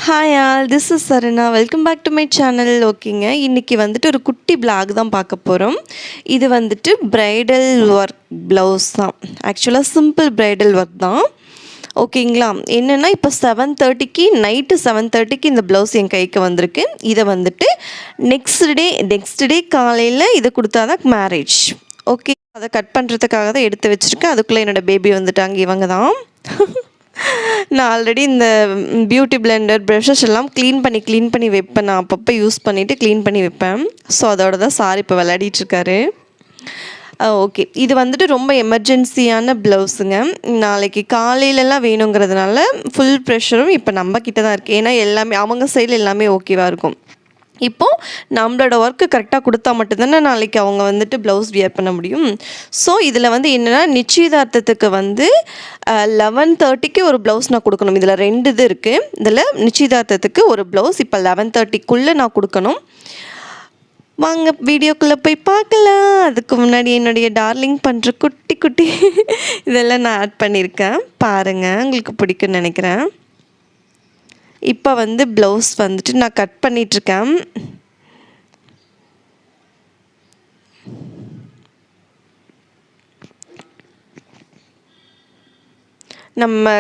Hi all, this is Sarana. Welcome back to my channel. ஓகேங்க, இன்றைக்கி வந்துட்டு ஒரு குட்டி பிளாக் தான் பார்க்க போகிறோம். இது வந்துட்டு ப்ரைடல் ஒர்க் ப்ளவுஸ் தான். ஆக்சுவலாக சிம்பிள் ப்ரைடல் ஒர்க் தான். ஓகேங்களா, என்னென்னா இப்போ 7:30க்கு நைட்டு 7:30க்கு இந்த ப்ளவுஸ் என் கைக்கு வந்திருக்கு. இதை வந்துட்டு நெக்ஸ்ட் டே காலையில் இதை கொடுத்தா தான் மேரேஜ். ஓகே, அதை கட் பண்ணுறதுக்காக தான் எடுத்து வச்சுருக்கேன். அதுக்குள்ளே என்னோடய பேபி வந்துட்டாங்க. இவங்க தான். நான் ஆல்ரெடி இந்த பியூட்டி பிளெண்டர் ப்ரஷஸ் எல்லாம் க்ளீன் பண்ணி வைப்பேன். நான் அப்பப்போ யூஸ் பண்ணிவிட்டு க்ளீன் பண்ணி வைப்பேன். ஸோ அதோட தான் சார் இப்போ விளையாடிட்டுருக்காரு. ஓகே, இது வந்துட்டு ரொம்ப எமர்ஜென்சியான ப்ளவுஸுங்க. நாளைக்கு காலையிலலாம் வேணுங்கிறதுனால ஃபுல் ப்ரெஷரும் இப்போ நம்ம கிட்ட தான் இருக்குது. ஏன்னா எல்லாமே அவங்க சைடில் எல்லாமே ஓகேவாக இருக்கும். இப்போது நம்மளோட ஒர்க்கு கரெக்டாக கொடுத்தா மட்டும்தானே நாளைக்கு அவங்க வந்துட்டு ப்ளவுஸ் வியர் பண்ண முடியும். ஸோ இதில் வந்து என்னென்னா, நிச்சயதார்த்தத்துக்கு வந்து 11:30க்கு ஒரு ப்ளவுஸ் நான் கொடுக்கணும். இதில் 2 இது இருக்குது. இதில் நிச்சயதார்த்தத்துக்கு ஒரு ப்ளவுஸ் இப்போ 11:30க்குள்ளே நான் கொடுக்கணும். வாங்க வீடியோக்குள்ளே போய் பார்க்கலாம். அதுக்கு முன்னாடி என்னுடைய டார்லிங் பண்ணுற குட்டி இதெல்லாம் நான் ஆட் பண்ணியிருக்கேன். பாருங்கள், உங்களுக்கு பிடிக்கும்னு நினைக்கிறேன். இப்போ வந்து ப்ளவுஸ் வந்துட்டு நான் கட் பண்ணிகிட்ருக்கேன். நம்ம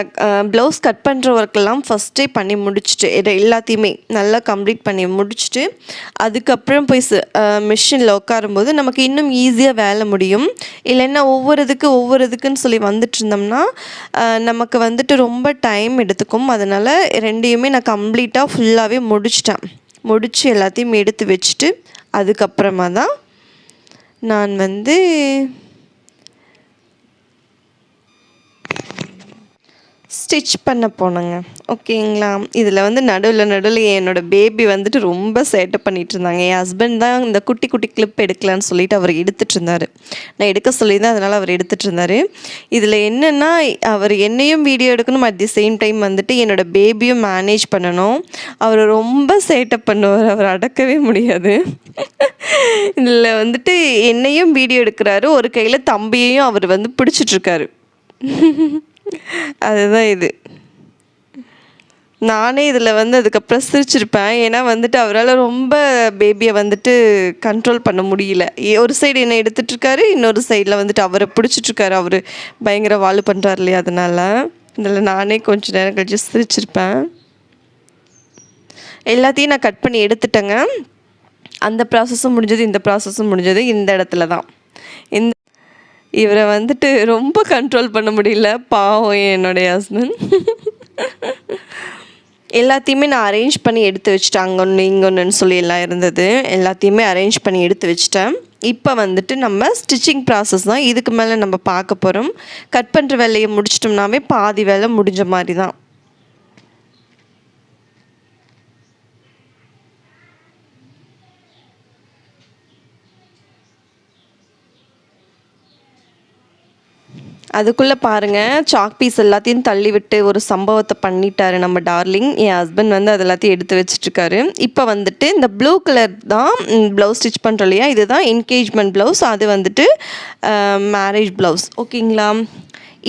ப்ளவுஸ் கட் பண்ணுற ஒர்க்கெல்லாம் ஃபஸ்ட்டே பண்ணி முடிச்சுட்டு எல்லாத்தையுமே நல்லா கம்ப்ளீட் பண்ணி முடிச்சுட்டு அதுக்கப்புறம் போய் மிஷினில் உட்காரும்போது நமக்கு இன்னும் ஈஸியாக வேலை முடியும். இல்லைன்னா ஒவ்வொருதுக்குன்னு சொல்லி வந்துட்டு இருந்தோம்னா நமக்கு வந்துட்டு ரொம்ப டைம் எடுத்துக்கும். அதனால் 2யுமே நான் கம்ப்ளீட்டாக ஃபுல்லாகவே முடித்து எல்லாத்தையும் எடுத்து வச்சுட்டு அதுக்கப்புறமா தான் நான் வந்து ஸ்டிச் பண்ண போனேங்க. ஓகேங்களா, இதில் வந்து நடுவில் என்னோடய பேபி வந்துட்டு ரொம்ப சேட்டை பண்ணிகிட்டு இருந்தாங்க. என் ஹஸ்பண்ட் தான் இந்த குட்டி கிளிப் எடுக்கலான்னு சொல்லிட்டு அவர் எடுத்துகிட்டு இருந்தார். நான் எடுக்க சொல்லியிருந்தேன், அதனால் அவர் எடுத்துகிட்டு இருந்தார். இதில் என்னென்னா, அவர் என்னையும் வீடியோ எடுக்கணும், அட் தி சேம் டைம் வந்துட்டு என்னோடய பேபியும் மேனேஜ் பண்ணணும். அவர் ரொம்ப சேட்டை பண்ணுவார், அவர் அடக்கவே முடியாது. இதில் வந்துட்டு என்னையும் வீடியோ எடுக்கிறாரு, ஒரு கையில் தம்பியையும் அவர் வந்து பிடிச்சிட்ருக்காரு. அதுதான் இது. நானே இதில் வந்து அதுக்கப்புறம் சிரிச்சிருப்பேன். ஏன்னா வந்துட்டு அவரால் ரொம்ப பேபியை வந்துட்டு கண்ட்ரோல் பண்ண முடியல. ஒரு சைடு என்னை எடுத்துகிட்ருக்காரு, இன்னொரு சைடில் வந்துட்டு அவரை பிடிச்சிட்ருக்காரு. அவர் பயங்கர வாலு பண்ணுறாரு இல்லையா, அதனால் இதில் நானே கொஞ்சம் நேரம் கழிச்சு சிரிச்சிருப்பேன். எல்லாத்தையும் நான் கட் பண்ணி எடுத்துட்டேங்க. அந்த ப்ராசஸும் முடிஞ்சது, இந்த ப்ராசஸும் முடிஞ்சது இந்த இடத்துல தான். இவரை வந்துட்டு ரொம்ப கண்ட்ரோல் பண்ண முடியல, பாவம் என்னுடைய ஹஸ்பண்ட். எல்லாத்தையுமே நான் அரேஞ்ச் பண்ணி எடுத்து வச்சுட்டேன். அங்கே ஒன்று இங்கே ஒன்றுன்னு சொல்லி எல்லாம் இருந்தது, எல்லாத்தையுமே அரேஞ்ச் பண்ணி எடுத்து வச்சுட்டேன். இப்போ வந்துட்டு நம்ம ஸ்டிச்சிங் ப்ராசஸ் தான் இதுக்கு மேலே நம்ம பார்க்க போகிறோம். கட் பண்ணுற வேலையை முடிச்சிட்டோம்னாவே பாதி வேலை முடிஞ்ச மாதிரி தான். அதுக்குள்ளே பாருங்கள், சாக் பீஸ் எல்லாத்தையும் தள்ளி விட்டு ஒரு சம்பவத்தை பண்ணிட்டாரு நம்ம டார்லிங். என் ஹஸ்பண்ட் வந்து அது எல்லாத்தையும் எடுத்து வச்சிட்ருக்காரு. இப்போ வந்துட்டு இந்த ப்ளூ கலர் தான் ப்ளவுஸ் ஸ்டிச் பண்ணுறோம் இல்லையா, இதுதான் என்கேஜ்மெண்ட் ப்ளவுஸ், அது வந்துட்டு மேரேஜ் ப்ளவுஸ். ஓகேங்களா,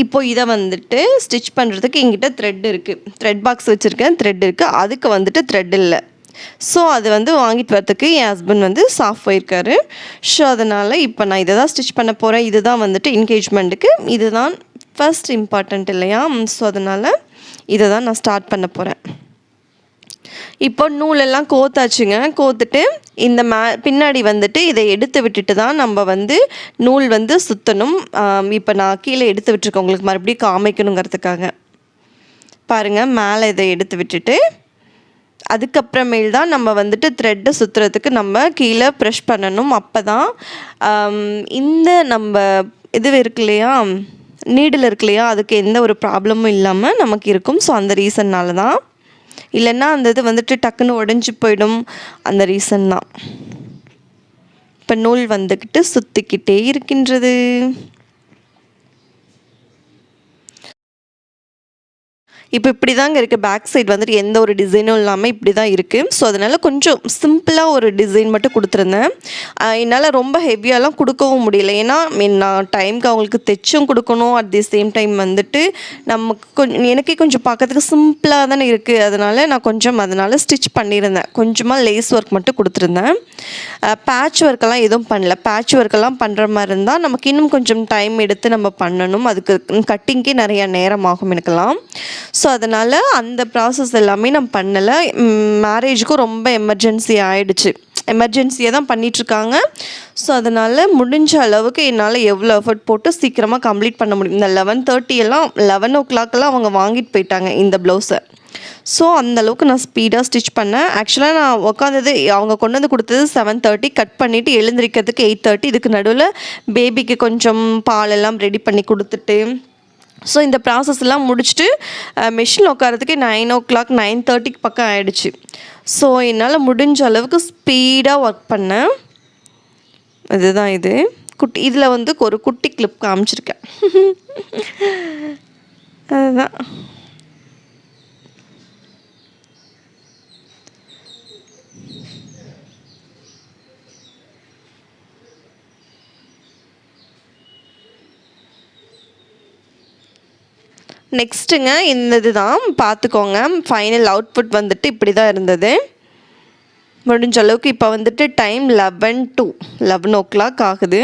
இப்போது இதை வந்துட்டு ஸ்டிச் பண்ணுறதுக்கு எங்கிட்ட த்ரெட் இருக்குது, த்ரெட் பாக்ஸ் வச்சுருக்கேன், த்ரெட் இருக்குது. அதுக்கு வந்துட்டு த்ரெட் இல்லை. ஸோ அது வந்து வாங்கிட்டு வரத்துக்கு என் ஹஸ்பண்ட் வந்து சாஃப்ட் போயிருக்காரு. ஸோ அதனால் இப்போ நான் இதை தான் ஸ்டிச் பண்ண போகிறேன். இதுதான் வந்துட்டு என்கேஜ்மெண்ட்டுக்கு இதுதான் ஃபர்ஸ்ட் இம்பார்ட்டண்ட் இல்லையா. ஸோ அதனால் இதை தான் நான் ஸ்டார்ட் பண்ண போகிறேன். இப்போ நூலெல்லாம் கோத்தாச்சுங்க. கோத்துட்டு இந்த பின்னாடி வந்துட்டு இதை எடுத்து விட்டுட்டு தான் நம்ம வந்து நூல் வந்து சுற்றணும். இப்போ நான் கீழே எடுத்து விட்டுருக்கேன், உங்களுக்கு மறுபடியும் காமிக்கணுங்கிறதுக்காக. பாருங்கள், மேலே இதை எடுத்து விட்டுட்டு அதுக்கப்புறமேல் தான் நம்ம வந்துட்டு த்ரெட்டை சுற்றுறதுக்கு நம்ம கீழே ப்ரெஷ் பண்ணணும். அப்போ தான் இந்த நம்ம இது இருக்கு இல்லையா, நீடில் இருக்கு இல்லையா, அதுக்கு எந்த ஒரு ப்ராப்ளமும் இல்லாமல் நமக்கு இருக்கும். ஸோ அந்த ரீசன்னால் தான், இல்லைன்னா அந்த இது வந்துட்டு டக்குன்னு உடஞ்சி போயிடும். அந்த ரீசன் தான். இப்போ நூல் வந்துக்கிட்டு சுற்றிக்கிட்டே இருக்கின்றது. இப்போ இப்படி தாங்க இருக்குது. பேக் சைடு வந்துட்டு எந்த ஒரு டிசைனும் இல்லாமல் இப்படி தான் இருக்குது. ஸோ அதனால் கொஞ்சம் சிம்பிளாக ஒரு டிசைன் மட்டும் கொடுத்துருந்தேன். என்னால் ரொம்ப ஹெவியாலாம் கொடுக்கவும் முடியல. ஏன்னா நான் டைமுக்கு அவங்களுக்கு தைச்சும் கொடுக்கணும். அட் தி சேம் டைம் வந்துட்டு நமக்கு எனக்கே கொஞ்சம் பார்க்கறதுக்கு சிம்பிளாக தானே இருக்குது. அதனால் நான் கொஞ்சம் அதனால் ஸ்டிச் பண்ணியிருந்தேன். கொஞ்சமாக லேஸ் ஒர்க் மட்டும் கொடுத்துருந்தேன். பேட்ச் ஒர்க்கெல்லாம் எதுவும் பண்ணல. பேட்ச் ஒர்க்கெல்லாம் பண்ணுற மாதிரி இருந்தால் நமக்கு இன்னும் கொஞ்சம் டைம் எடுத்து நம்ம பண்ணணும். அதுக்கு கட்டிங்க்கே நிறையா நேரம் ஆகும் எனக்கெல்லாம். ஸோ அதனால் அந்த ப்ராசஸ் எல்லாமே நான் பண்ணலை. மேரேஜுக்கும் ரொம்ப எமர்ஜென்சி ஆகிடுச்சு. எமர்ஜென்சியாக தான் பண்ணிகிட்ருக்காங்க. ஸோ அதனால் முடிஞ்ச அளவுக்கு என்னால் எவ்வளோ எஃபர்ட் போட்டு சீக்கிரமாக கம்ப்ளீட் பண்ண முடியும். இந்த 11:30 எல்லாம் 11 o'clock அவங்க வாங்கிட்டு போயிட்டாங்க இந்த ப்ளவுஸை. ஸோ அந்தளவுக்கு நான் ஸ்பீடாக ஸ்டிச் பண்ணேன். ஆக்சுவலாக நான் உட்காந்தது அவங்க கொண்டு வந்து கொடுத்தது 7:30, கட் பண்ணிவிட்டு எழுந்திரிக்கிறதுக்கு 8:30. இதுக்கு நடுவில் பேபிக்கு கொஞ்சம் பாலெல்லாம் ரெடி பண்ணி கொடுத்துட்டு ஸோ இந்த ப்ராசஸ் எல்லாம் முடிச்சுட்டு மிஷினில் உட்காரத்துக்கு 9 o'clock 9:30 பக்கம் ஆகிடுச்சு. ஸோ என்னால் முடிஞ்ச அளவுக்கு ஸ்பீடாக ஒர்க் பண்ணேன். இதுதான் இது குட்டி. இதில் வந்து ஒரு குட்டி கிளிப் காமிச்சிருக்கேன். அதுதான். நெக்ஸ்ட்டுங்க இந்த இது தான் பார்த்துக்கோங்க. ஃபைனல் அவுட்புட் வந்துட்டு இப்படி தான் இருந்தது. முடிஞ்ச அளவுக்கு இப்போ வந்துட்டு டைம் 11 o'clock ஆகுது.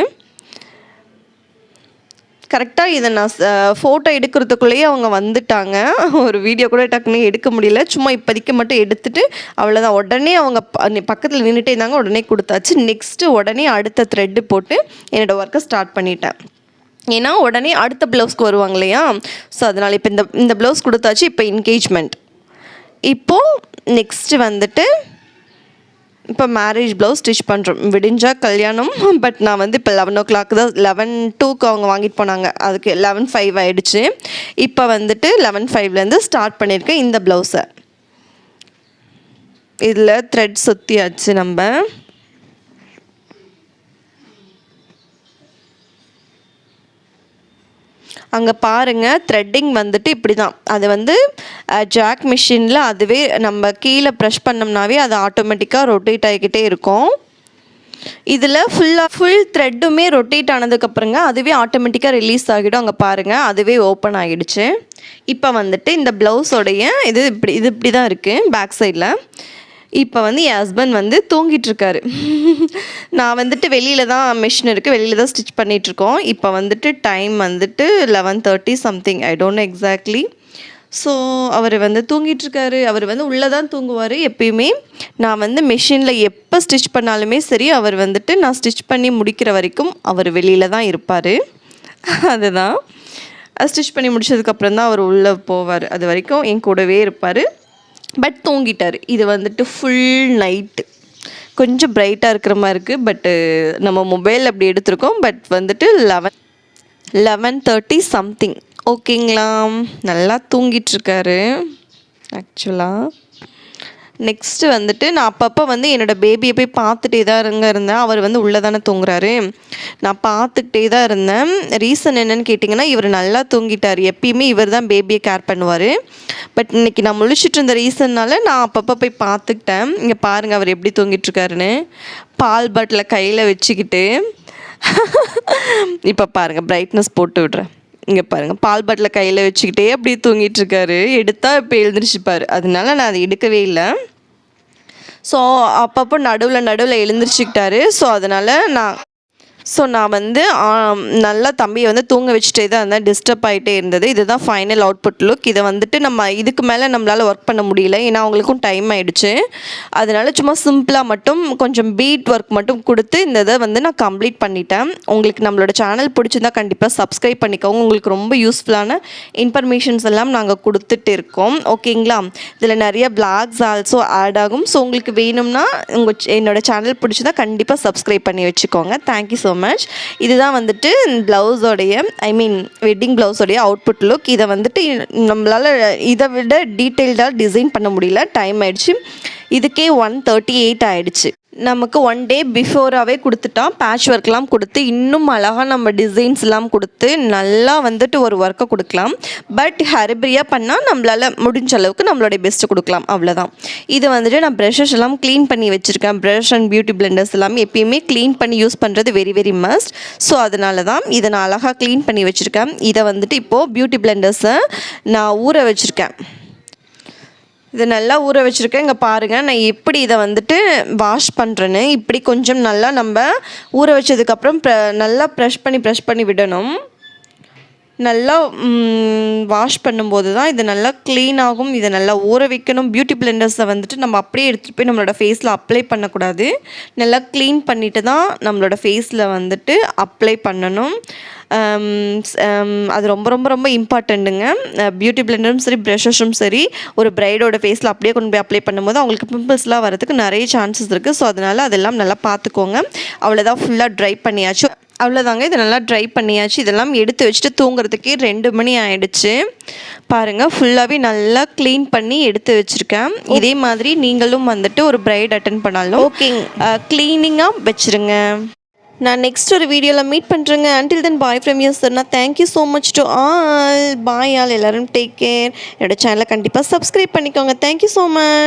கரெக்டாக இதை நான் ஃபோட்டோ எடுக்கிறதுக்குள்ளேயே அவங்க வந்துட்டாங்க. ஒரு வீடியோ கூட டக்குன்னு எடுக்க முடியல. சும்மா இப்போதைக்கு மட்டும் எடுத்துகிட்டு அவ்வளோதான். உடனே அவங்க பக்கத்தில் நின்றுட்டே இருந்தாங்க. உடனே கொடுத்தாச்சு. நெக்ஸ்ட்டு உடனே அடுத்த த்ரெட்டு போட்டு என்னோடய ஒர்க்கை ஸ்டார்ட் பண்ணிட்டேன். ஏன்னா உடனே அடுத்த ப்ளவுஸ்க்கு வருவாங்க இல்லையா. ஸோ அதனால் இப்போ இந்த ப்ளவுஸ் கொடுத்தாச்சு. இப்போ என்கேஜ்மெண்ட். இப்போது நெக்ஸ்ட்டு வந்துட்டு இப்போ மேரேஜ் ப்ளவுஸ் ஸ்டிச் பண்ணுறோம். விடிஞ்சால் கல்யாணம். பட் நான் வந்து இப்போ 11 o'clock தான் 11:02 அவங்க வாங்கிட்டு போனாங்க. அதுக்கு 11:05 ஆகிடுச்சு. இப்போ வந்துட்டு 11:05லேருந்து ஸ்டார்ட் பண்ணியிருக்கேன் இந்த ப்ளவுஸை. இதில் த்ரெட் சுற்றியாச்சு நம்ம. அங்கே பாருங்கள், த்ரெட்டிங் வந்துட்டு இப்படி தான். அது வந்து ஜாக் மிஷினில் அதுவே நம்ம கீழே ப்ரெஷ் பண்ணோம்னாவே அது ஆட்டோமேட்டிக்காக ரொட்டேட் ஆகிக்கிட்டே இருக்கும். இதில் ஃபுல் த்ரெட்டுமே ரொட்டேட் ஆனதுக்கப்புறங்க அதுவே ஆட்டோமேட்டிக்காக ரிலீஸ் ஆகிடும். அங்கே பாருங்கள், அதுவே ஓப்பன் ஆகிடுச்சு. இப்போ வந்துட்டு இந்த ப்ளவுஸோடைய இது இப்படி தான் இருக்குது பேக் சைடில். இப்போ வந்து என் ஹஸ்பண்ட் வந்து தூங்கிட்டுருக்காரு. நான் வந்துட்டு வெளியில் தான் மிஷின் இருக்குது, வெளியில் தான் ஸ்டிச் பண்ணிகிட்ருக்கோம். இப்போ வந்துட்டு டைம் வந்துட்டு 11:30 something, I don't know exactly. So அவர் வந்து தூங்கிட்டுருக்காரு. அவர் வந்து உள்ளே தான் தூங்குவார் எப்பயுமே. நான் வந்து மிஷினில் எப்போ ஸ்டிச் பண்ணாலுமே சரி, அவர் வந்துட்டு நான் ஸ்டிச் பண்ணி முடிக்கிற வரைக்கும் அவர் வெளியில் தான் இருப்பார். அதுதான் ஸ்டிச் பண்ணி முடிச்சதுக்கப்புறம் தான் அவர் உள்ளே போவார். அது வரைக்கும் என் கூடவே இருப்பார். பட் தூங்கிட்டார். இது வந்துட்டு ஃபுல் நைட்டு கொஞ்சம் பிரைட்டாக இருக்கிற மாதிரி இருக்குது. பட்டு நம்ம மொபைல் அப்படி எடுத்திருக்கோம். பட் வந்துட்டு 11:30 சம்திங். ஓகேங்களா, நல்லா தூங்கிட்டுருக்காரு ஆக்சுவலாக. நெக்ஸ்ட்டு வந்துட்டு நான் அப்பப்போ வந்து என்னோடய பேபியை போய் பார்த்துட்டே தான் இருந்தேன். அவர் வந்து உள்ளே தானே தூங்குறாரு. நான் பார்த்துக்கிட்டே தான் இருந்தேன். ரீசன் என்னென்னு கேட்டிங்கன்னா, இவர் நல்லா தூங்கிட்டார். எப்பயுமே இவர் தான் பேபியை கேர் பண்ணுவார். பட் இன்றைக்கி நான் முழிச்சிட்டு இருந்த ரீசன்னால் நான் அப்பப்போ போய் பார்த்துக்கிட்டேன். இங்கே பாருங்கள் அவர் எப்படி தூங்கிட்டுருக்காருன்னு. பால் பாட்டில் கையில் வச்சுக்கிட்டு இப்போ பாருங்கள், பிரைட்னஸ் போட்டு விடுறேன். இங்கே பாருங்கள், பால் பாட்டில் கையில் வச்சுக்கிட்டே அப்படி தூங்கிட்டுருக்காரு. எடுத்தால் இப்போ எழுந்திரிச்சிப்பார். அதனால நான் அதை எடுக்கவே இல்லை. ஸோ அப்பப்போ நடுவில் எழுந்திரிச்சிக்கிட்டாரு. ஸோ நான் வந்து நல்லா தம்பியை வந்து தூங்க வச்சுட்டே தான் இருந்தேன். டிஸ்டர்ப் ஆகிட்டே இருந்தது. இதுதான் ஃபைனல் அவுட்புட் லுக். இதை வந்துட்டு நம்ம இதுக்கு மேலே நம்மளால் ஒர்க் பண்ண முடியல. ஏன்னா அவங்களுக்கும் டைம் ஆகிடுச்சு. அதனால சும்மா சிம்பிளாக மட்டும் கொஞ்சம் பீட் ஒர்க் மட்டும் கொடுத்து இந்த இதை வந்து நான் கம்ப்ளீட் பண்ணிட்டேன். உங்களுக்கு நம்மளோட சேனல் பிடிச்சிருந்தா கண்டிப்பாக சப்ஸ்கிரைப் பண்ணிக்கோங்க. உங்களுக்கு ரொம்ப யூஸ்ஃபுல்லான இன்ஃபர்மேஷன்ஸ் எல்லாம் நாங்கள் கொடுத்துட்டு இருக்கோம். ஓகேங்களா, இதில் நிறைய பிளாக்ஸ் ஆல்சோ ஆட் ஆகும். ஸோ உங்களுக்கு வேணும்னா என்னோடய சேனல் பிடிச்சிருந்தா கண்டிப்பாக சப்ஸ்கிரைப் பண்ணி வச்சுக்கோங்க. Thank you so much. இதுதான் வந்துட்டு ப்ளவுஸோடைய வெட்டிங் ப்ளவுஸோடைய அவுட்புட் லுக். இதை வந்துட்டு நம்மளால் இதை விட டீட்டெயில்டாக டிசைன் பண்ண முடியல, டைம் ஆயிடுச்சு. இதுக்கே 1:38 ஆயிடுச்சு. நமக்கு 1 டே பிஃபோராகவே கொடுத்துட்டா பேட்ச் ஒர்க்லாம் கொடுத்து இன்னும் அழகாக நம்ம டிசைன்ஸ்லாம் கொடுத்து நல்லா வந்துட்டு ஒரு ஒர்க்கை கொடுக்கலாம். பட் ஹரிபரியாக பண்ணால் நம்மளால் முடிஞ்ச அளவுக்கு நம்மளுடைய பெஸ்ட்டு கொடுக்கலாம், அவ்வளோதான். இது வந்துட்டு நான் ப்ரஷஸ் எல்லாம் க்ளீன் பண்ணி வச்சுருக்கேன். ப்ரஷ் அண்ட் பியூட்டி பிளெண்டர்ஸ் எல்லாம் எப்பயுமே க்ளீன் பண்ணி யூஸ் பண்ணுறது வெரி வெரி மஸ்ட். ஸோ அதனால தான் இதை நான் அழகாக க்ளீன் பண்ணி வச்சுருக்கேன். இதை வந்துட்டு இப்போது பியூட்டி பிளெண்டர்ஸை நான் ஊற வச்சுருக்கேன். இதை நல்லா ஊற வச்சுருக்கேன். இங்கே பாருங்கள் நான் எப்படி இதை வந்துட்டு வாஷ் பண்ணுறேன்னு. இப்படி கொஞ்சம் நல்லா நம்ம ஊற வச்சதுக்கப்புறம் நல்லா ப்ரெஷ் பண்ணி விடணும். நல்லா வாஷ் பண்ணும்போது தான் இது நல்லா க்ளீன் ஆகும். இதை நல்லா ஊற வைக்கணும். பியூட்டி பிளெண்டர்ஸை வந்துட்டு நம்ம அப்படியே எடுத்துகிட்டு போய் நம்மளோட ஃபேஸில் அப்ளை பண்ணக்கூடாது. நல்லா க்ளீன் பண்ணிவிட்டு தான் நம்மளோட ஃபேஸில் வந்துட்டு அப்ளை பண்ணணும். அது ரொம்ப ரொம்ப ரொம்ப இம்பார்ட்டண்ட்டுங்க. பியூட்டி பிளெண்டரும் சரி ப்ரஷஸும் சரி ஒரு பிரைடோட ஃபேஸில் அப்படியே கொண்டு போய் அப்ளை பண்ணும்போது அவங்களுக்கு பிம்பிள்ஸ்லாம் வரதுக்கு நிறைய சான்சஸ் இருக்குது. ஸோ அதனால் அதெல்லாம் நல்லா பார்த்துக்கோங்க. அவ்வளோதான், ஃபுல்லாக ட்ரை பண்ணியாச்சு. அவ்வளோதாங்க, இதை நல்லா ட்ரை பண்ணியாச்சு. இதெல்லாம் எடுத்து வச்சுட்டு தூங்குறதுக்கே 2 மணி ஆகிடுச்சு. பாருங்கள், ஃபுல்லாகவே நல்லா க்ளீன் பண்ணி எடுத்து வச்சுருக்கேன். இதே மாதிரி நீங்களும் வந்துட்டு ஒரு பிரைட் அட்டென்ட் பண்ணாலும் ஓகே க்ளீனிங்காக வச்சுருங்க. நான் நெக்ஸ்ட் ஒரு வீடியோவில் மீட் பண்ணுறேங்க. Until then bye from you sir. நான் thank you so much to all. Bye all, எல்லோரும் டேக் கேர். என்னோட சேனலை கண்டிப்பாக சப்ஸ்கிரைப் பண்ணிக்கோங்க. Thank you so much.